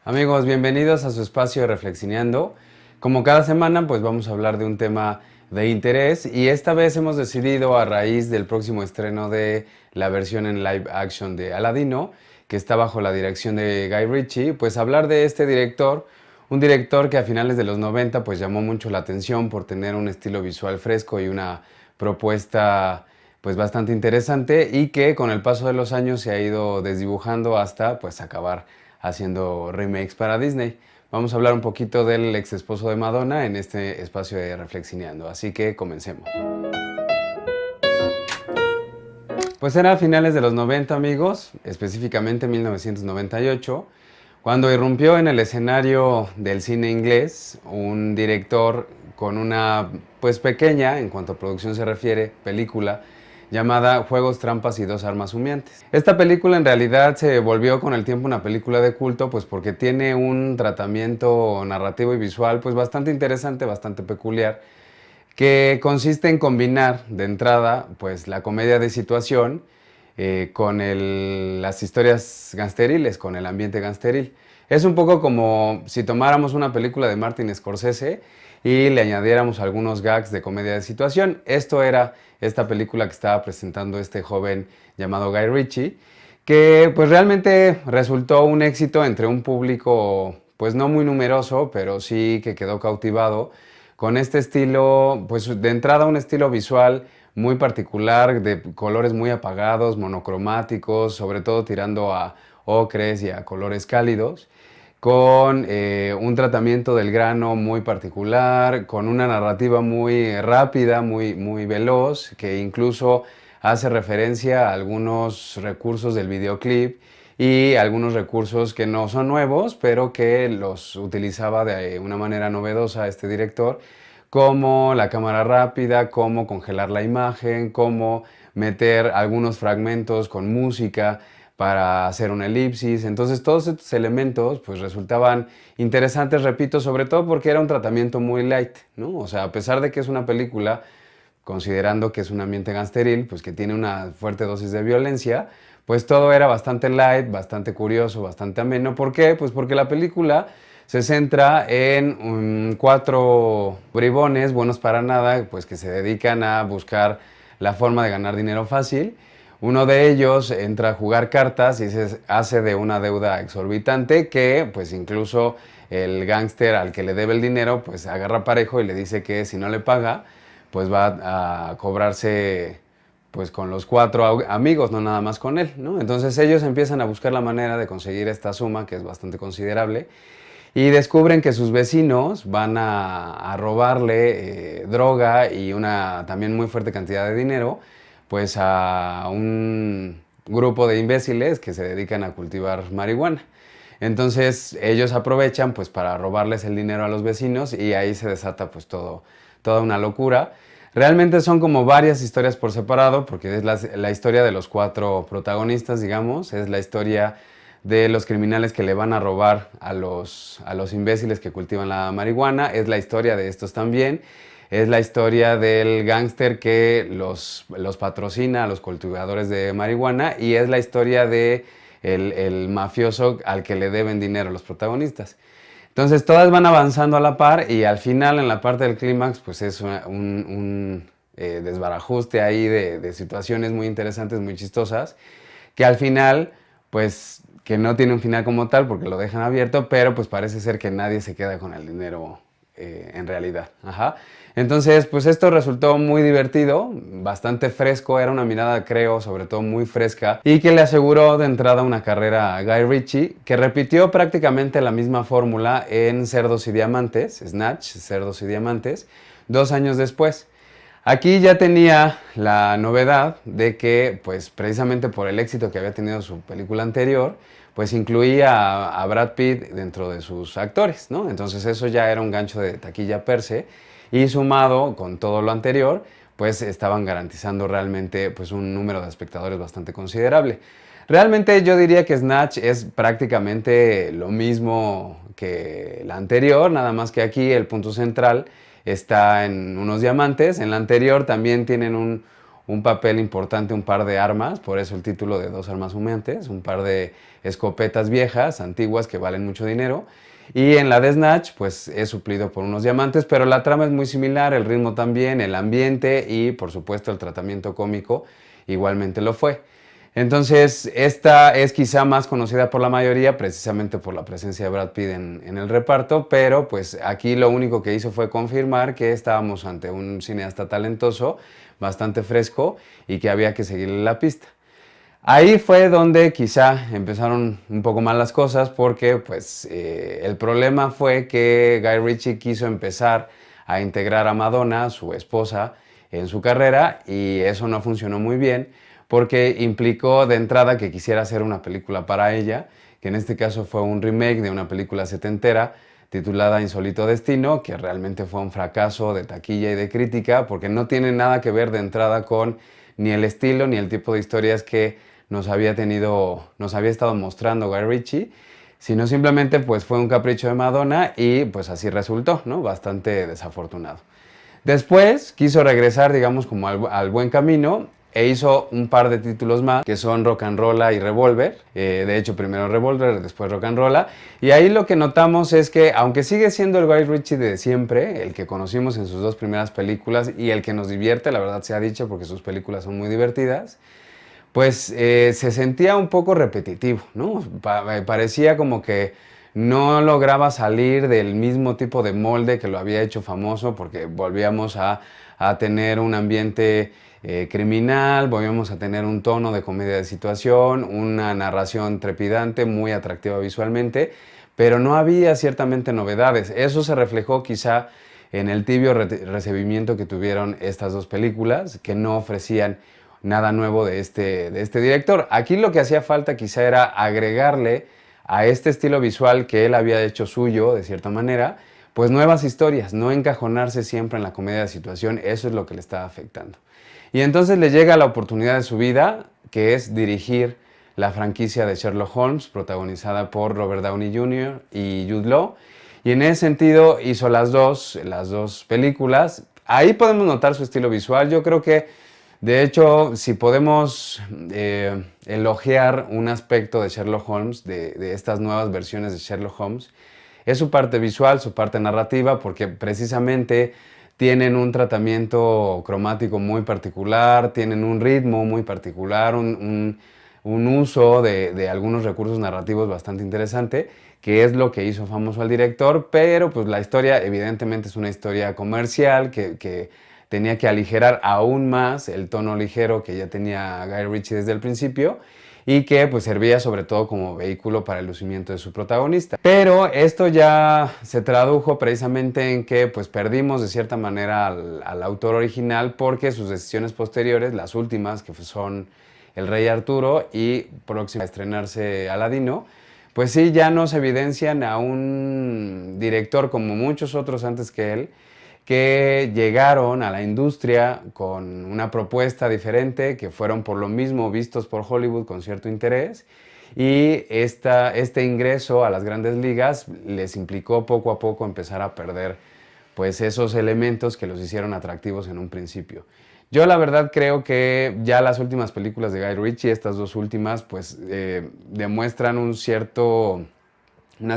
Amigos, bienvenidos a su espacio de Reflexineando. Como cada semana, pues vamos a hablar de un tema de interés y esta vez hemos decidido, a raíz del próximo estreno de la versión en live action de Aladino, que está bajo la dirección de Guy Ritchie, pues hablar de este director, un director que a finales de los 90 pues llamó mucho la atención por tener un estilo visual fresco y una propuesta pues bastante interesante y que con el paso de los años se ha ido desdibujando hasta pues acabar haciendo remakes para Disney. Vamos a hablar un poquito del ex esposo de Madonna en este espacio de Reflexineando, así que comencemos. Pues era a finales de los 90, amigos, específicamente 1998, cuando irrumpió en el escenario del cine inglés un director con una pues pequeña, en cuanto a producción se refiere, película llamada Juegos, Trampas y Dos Armas Humeantes. Esta película en realidad se volvió con el tiempo una película de culto, pues porque tiene un tratamiento narrativo y visual pues bastante interesante, bastante peculiar, que consiste en combinar de entrada pues la comedia de situación con las historias gangsteriles, con el ambiente gangsteril. Es un poco como si tomáramos una película de Martin Scorsese y le añadiéramos algunos gags de comedia de situación. Esto era esta película que estaba presentando este joven llamado Guy Ritchie, que pues realmente resultó un éxito entre un público pues no muy numeroso, pero sí que quedó cautivado con este estilo, pues de entrada un estilo visual muy particular, de colores muy apagados, monocromáticos, sobre todo tirando a ocres y a colores cálidos, con un tratamiento del grano muy particular, con una narrativa muy rápida, muy veloz, que incluso hace referencia a algunos recursos del videoclip y algunos recursos que no son nuevos, pero que los utilizaba de una manera novedosa este director, como la cámara rápida, cómo congelar la imagen, cómo meter algunos fragmentos con música para hacer una elipsis. Entonces todos estos elementos pues resultaban interesantes, repito, sobre todo porque era un tratamiento muy light, ¿no? O sea, a pesar de que es una película, considerando que es un ambiente gangsteril, pues que tiene una fuerte dosis de violencia, pues todo era bastante light, bastante curioso, bastante ameno. ¿Por qué? Pues porque la película se centra en cuatro bribones buenos para nada, pues que se dedican a buscar la forma de ganar dinero fácil. Uno de ellos entra a jugar cartas y se hace de una deuda exorbitante que pues incluso el gángster al que le debe el dinero pues agarra parejo y le dice que si no le paga pues va a cobrarse pues con los cuatro amigos, no nada más con él, ¿no? Entonces ellos empiezan a buscar la manera de conseguir esta suma que es bastante considerable y descubren que sus vecinos van a robarle droga y una también muy fuerte cantidad de dinero pues a un grupo de imbéciles que se dedican a cultivar marihuana. Entonces ellos aprovechan pues para robarles el dinero a los vecinos y ahí se desata pues toda una locura. Realmente son como varias historias por separado porque es la historia de los cuatro protagonistas, digamos, es la historia de los criminales que le van a robar a los imbéciles que cultivan la marihuana, es la historia de estos también, es la historia del gángster que los patrocina a los cultivadores de marihuana y es la historia de el mafioso al que le deben dinero a los protagonistas. Entonces todas van avanzando a la par y al final en la parte del clímax pues es un desbarajuste ahí de situaciones muy interesantes, muy chistosas, que al final pues que no tiene un final como tal porque lo dejan abierto, pero pues parece ser que nadie se queda con el dinero en realidad. Ajá. Entonces, pues esto resultó muy divertido, bastante fresco, era una mirada, creo, sobre todo muy fresca, y que le aseguró de entrada una carrera a Guy Ritchie, que repitió prácticamente la misma fórmula en Cerdos y Diamantes, Snatch, Cerdos y Diamantes, 2 años después. Aquí ya tenía la novedad de que, pues precisamente por el éxito que había tenido su película anterior, pues incluía a Brad Pitt dentro de sus actores, ¿no? Entonces eso ya era un gancho de taquilla per se y sumado con todo lo anterior, pues estaban garantizando realmente pues un número de espectadores bastante considerable. Realmente yo diría que Snatch es prácticamente lo mismo que la anterior, nada más que aquí el punto central está en unos diamantes. En la anterior también tienen un papel importante, un par de armas, por eso el título de Dos armas humeantes, un par de escopetas viejas, antiguas, que valen mucho dinero. Y en la de Snatch, pues es suplido por unos diamantes, pero la trama es muy similar, el ritmo también, el ambiente y por supuesto el tratamiento cómico igualmente lo fue. Entonces, esta es quizá más conocida por la mayoría precisamente por la presencia de Brad Pitt en el reparto, pero pues aquí lo único que hizo fue confirmar que estábamos ante un cineasta talentoso, bastante fresco y que había que seguirle la pista. Ahí fue donde quizá empezaron un poco mal las cosas porque pues el problema fue que Guy Ritchie quiso empezar a integrar a Madonna, su esposa, en su carrera y eso no funcionó muy bien porque implicó de entrada que quisiera hacer una película para ella, que en este caso fue un remake de una película setentera titulada Insólito Destino, que realmente fue un fracaso de taquilla y de crítica porque no tiene nada que ver de entrada con ni el estilo ni el tipo de historias que nos había estado mostrando Guy Ritchie, sino simplemente pues fue un capricho de Madonna y pues así resultó, ¿no? Bastante desafortunado. Después quiso regresar, digamos, como al buen camino e hizo un par de títulos más que son Rock'n'Rolla y Revolver. De hecho, primero Revolver, después Rock'n'Rolla. Y ahí lo que notamos es que, aunque sigue siendo el Guy Ritchie de siempre, el que conocimos en sus dos primeras películas y el que nos divierte, la verdad se ha dicho, porque sus películas son muy divertidas, pues se sentía un poco repetitivo, ¿no? Parecía como que no lograba salir del mismo tipo de molde que lo había hecho famoso, porque volvíamos a tener un ambiente criminal, volvíamos a tener un tono de comedia de situación, una narración trepidante, muy atractiva visualmente, pero no había ciertamente novedades. Eso se reflejó quizá en el tibio recibimiento que tuvieron estas dos películas, que no ofrecían nada nuevo de este director. Aquí lo que hacía falta quizá era agregarle a este estilo visual que él había hecho suyo, de cierta manera, pues nuevas historias, no encajonarse siempre en la comedia de situación, eso es lo que le estaba afectando. Y entonces le llega la oportunidad de su vida, que es dirigir la franquicia de Sherlock Holmes, protagonizada por Robert Downey Jr. y Jude Law, y en ese sentido hizo las dos películas. Ahí podemos notar su estilo visual, yo creo que de hecho, si podemos elogiar un aspecto de Sherlock Holmes, de estas nuevas versiones de Sherlock Holmes, es su parte visual, su parte narrativa, porque precisamente tienen un tratamiento cromático muy particular, tienen un ritmo muy particular, un uso de algunos recursos narrativos bastante interesante, que es lo que hizo famoso al director, pero pues la historia evidentemente es una historia comercial que tenía que aligerar aún más el tono ligero que ya tenía Guy Ritchie desde el principio y que pues servía sobre todo como vehículo para el lucimiento de su protagonista. Pero esto ya se tradujo precisamente en que pues perdimos de cierta manera al autor original porque sus decisiones posteriores, las últimas que son El Rey Arturo y próxima a estrenarse Aladino, pues sí ya nos evidencian a un director como muchos otros antes que él, que llegaron a la industria con una propuesta diferente, que fueron por lo mismo vistos por Hollywood con cierto interés, y este ingreso a las grandes ligas les implicó poco a poco empezar a perder pues esos elementos que los hicieron atractivos en un principio. Yo la verdad creo que ya las últimas películas de Guy Ritchie, estas dos últimas, pues demuestran una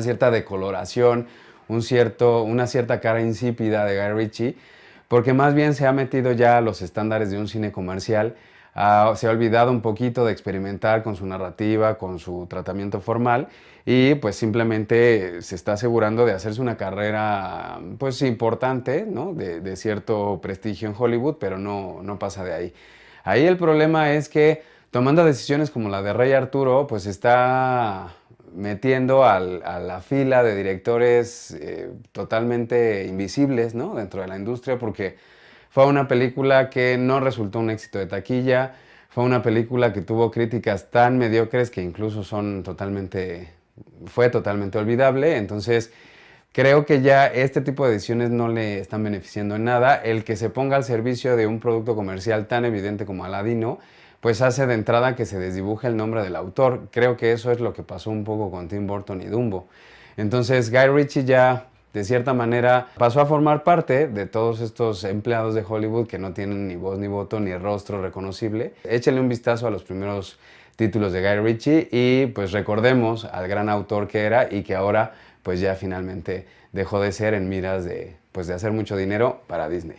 cierta decoloración, una cierta cara insípida de Guy Ritchie, porque más bien se ha metido ya a los estándares de un cine comercial, se ha olvidado un poquito de experimentar con su narrativa, con su tratamiento formal y pues simplemente se está asegurando de hacerse una carrera pues importante, ¿no? de cierto prestigio en Hollywood, pero no pasa de ahí. Ahí el problema es que tomando decisiones como la de Rey Arturo, pues está metiendo a la fila de directores totalmente invisibles, ¿no? Dentro de la industria, porque fue una película que no resultó un éxito de taquilla, fue una película que tuvo críticas tan mediocres que incluso fue totalmente olvidable, entonces creo que ya este tipo de decisiones no le están beneficiando en nada. El que se ponga al servicio de un producto comercial tan evidente como Aladino, pues hace de entrada que se desdibuje el nombre del autor. Creo que eso es lo que pasó un poco con Tim Burton y Dumbo. Entonces Guy Ritchie ya de cierta manera pasó a formar parte de todos estos empleados de Hollywood que no tienen ni voz ni voto ni rostro reconocible. Échenle un vistazo a los primeros títulos de Guy Ritchie y pues recordemos al gran autor que era y que ahora pues ya finalmente dejó de ser en miras de, pues, de hacer mucho dinero para Disney.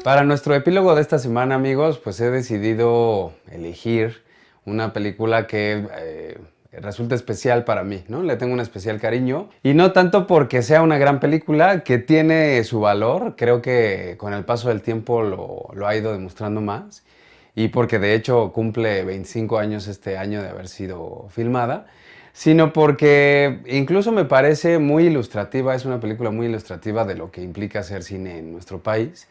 Para nuestro epílogo de esta semana, amigos, pues he decidido elegir una película que resulta especial para mí, ¿no? Le tengo un especial cariño. Y no tanto porque sea una gran película, que tiene su valor, creo que con el paso del tiempo lo ha ido demostrando más. Y porque de hecho cumple 25 años este año de haber sido filmada, sino porque incluso me parece muy ilustrativa, es una película muy ilustrativa de lo que implica hacer cine en nuestro país.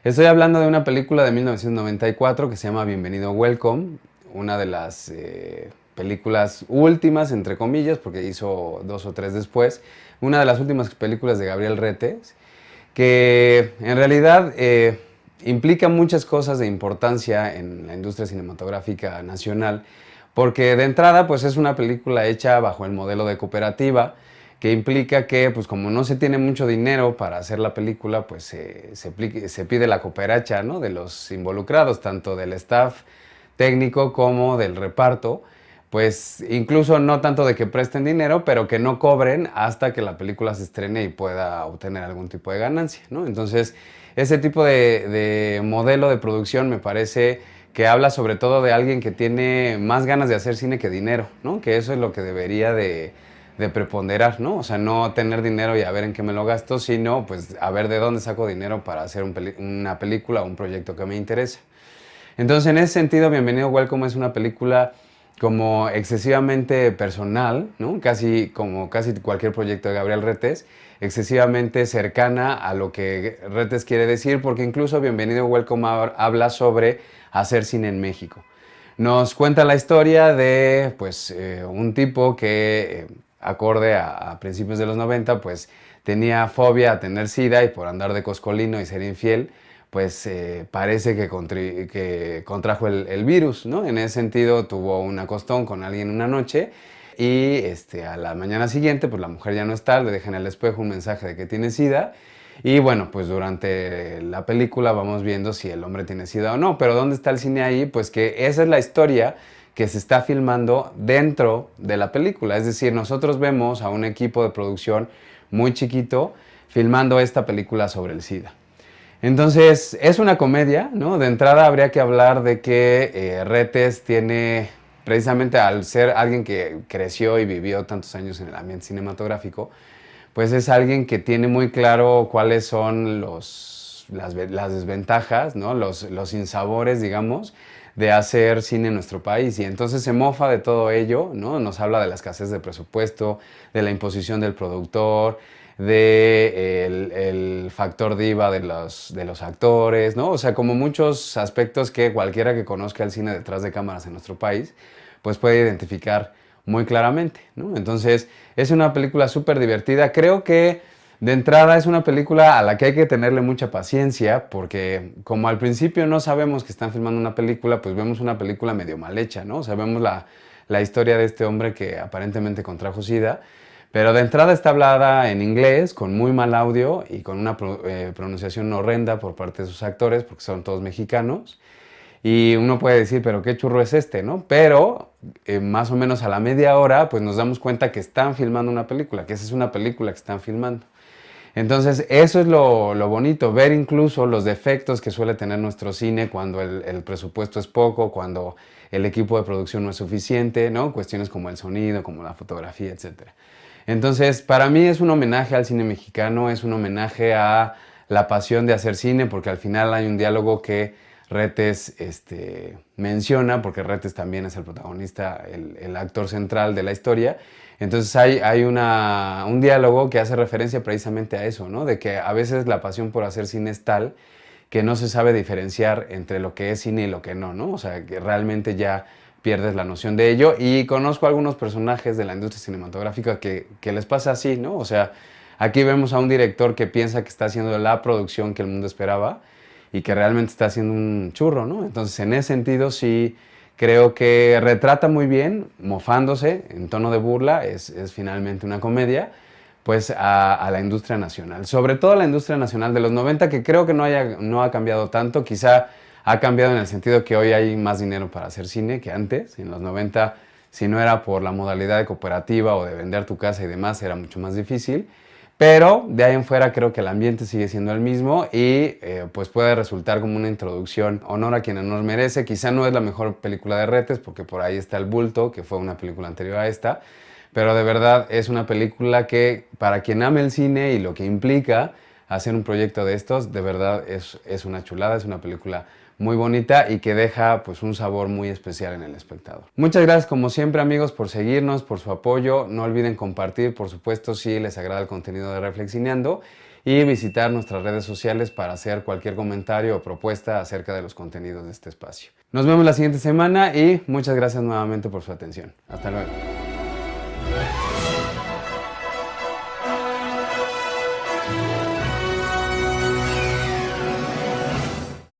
Estoy hablando de una película de 1994 que se llama Bienvenido Welcome, una de las películas últimas, entre comillas, porque hizo 2 o 3 después, una de las últimas películas de Gabriel Retes, que en realidad implica muchas cosas de importancia en la industria cinematográfica nacional, porque de entrada pues es una película hecha bajo el modelo de cooperativa, que implica que, pues como no se tiene mucho dinero para hacer la película, pues se pide la cooperacha, ¿no?, de los involucrados, tanto del staff técnico como del reparto, pues incluso no tanto de que presten dinero, pero que no cobren hasta que la película se estrene y pueda obtener algún tipo de ganancia, ¿no? Entonces, ese tipo de modelo de producción me parece que habla sobre todo de alguien que tiene más ganas de hacer cine que dinero, ¿no? Que eso es lo que debería de preponderar, ¿no? O sea, no tener dinero y a ver en qué me lo gasto, sino pues a ver de dónde saco dinero para hacer una película o un proyecto que me interese. Entonces, en ese sentido, Bienvenido Welcome es una película como excesivamente personal, ¿no? Como casi cualquier proyecto de Gabriel Retes, excesivamente cercana a lo que Retes quiere decir, porque incluso Bienvenido Welcome habla sobre hacer cine en México. Nos cuenta la historia de pues, un tipo que, acorde a principios de los 90, pues tenía fobia a tener SIDA y por andar de coscolino y ser infiel, pues parece que contrajo el virus, ¿no? En ese sentido tuvo un acostón con alguien una noche y a la mañana siguiente, pues la mujer ya no está, le deja en el espejo un mensaje de que tiene SIDA. Y bueno, pues durante la película vamos viendo si el hombre tiene SIDA o no, pero ¿dónde está el cine ahí? Pues que esa es la historia que se está filmando dentro de la película. Es decir, nosotros vemos a un equipo de producción muy chiquito filmando esta película sobre el SIDA. Entonces, es una comedia, ¿no? De entrada habría que hablar de que Retes tiene, precisamente al ser alguien que creció y vivió tantos años en el ambiente cinematográfico, pues es alguien que tiene muy claro cuáles son las desventajas, ¿no? Los sinsabores, digamos, de hacer cine en nuestro país. Y entonces se mofa de todo ello, ¿no? Nos habla de la escasez de presupuesto, de la imposición del productor, del factor diva de los actores, ¿no? O sea, como muchos aspectos que cualquiera que conozca el cine detrás de cámaras en nuestro país, pues puede identificar muy claramente, ¿no? Entonces, es una película súper divertida. Creo que de entrada es una película a la que hay que tenerle mucha paciencia, porque como al principio no sabemos que están filmando una película, pues vemos una película medio mal hecha, ¿no? O sea, vemos la historia de este hombre que aparentemente contrajo SIDA, pero de entrada está hablada en inglés, con muy mal audio y con una pronunciación horrenda por parte de sus actores, porque son todos mexicanos. Y uno puede decir, pero qué churro es este, ¿no? Pero más o menos a la media hora, pues nos damos cuenta que están filmando una película, que esa es una película que están filmando. Entonces, eso es lo bonito, ver incluso los defectos que suele tener nuestro cine cuando el presupuesto es poco, cuando el equipo de producción no es suficiente, ¿no? Cuestiones como el sonido, como la fotografía, etc. Entonces, para mí es un homenaje al cine mexicano, es un homenaje a la pasión de hacer cine, porque al final hay un diálogo que Retes menciona, porque Retes también es el protagonista, el actor central de la historia. Entonces hay un diálogo que hace referencia precisamente a eso, ¿no? De que a veces la pasión por hacer cine es tal que no se sabe diferenciar entre lo que es cine y lo que no, ¿no? O sea, que realmente ya pierdes la noción de ello. Y conozco algunos personajes de la industria cinematográfica que les pasa así, ¿no? O sea, aquí vemos a un director que piensa que está haciendo la producción que el mundo esperaba y que realmente está haciendo un churro, ¿no? Entonces, en ese sentido, sí Creo que retrata muy bien, mofándose en tono de burla, es finalmente una comedia, pues a la industria nacional. Sobre todo a la industria nacional de los 90, que creo que no ha cambiado tanto. Quizá ha cambiado en el sentido que hoy hay más dinero para hacer cine que antes. En los 90, si no era por la modalidad de cooperativa o de vender tu casa y demás, era mucho más difícil. Pero de ahí en fuera creo que el ambiente sigue siendo el mismo y pues puede resultar como una introducción, honor a quien honor merece. Quizá no es la mejor película de Retes porque por ahí está El Bulto, que fue una película anterior a esta, pero de verdad es una película que para quien ame el cine y lo que implica hacer un proyecto de estos, de verdad es una chulada, es una película muy bonita y que deja pues un sabor muy especial en el espectador. Muchas gracias como siempre amigos por seguirnos, por su apoyo. No olviden compartir, por supuesto, si les agrada el contenido de Reflexineando y visitar nuestras redes sociales para hacer cualquier comentario o propuesta acerca de los contenidos de este espacio. Nos vemos la siguiente semana y muchas gracias nuevamente por su atención. Hasta luego.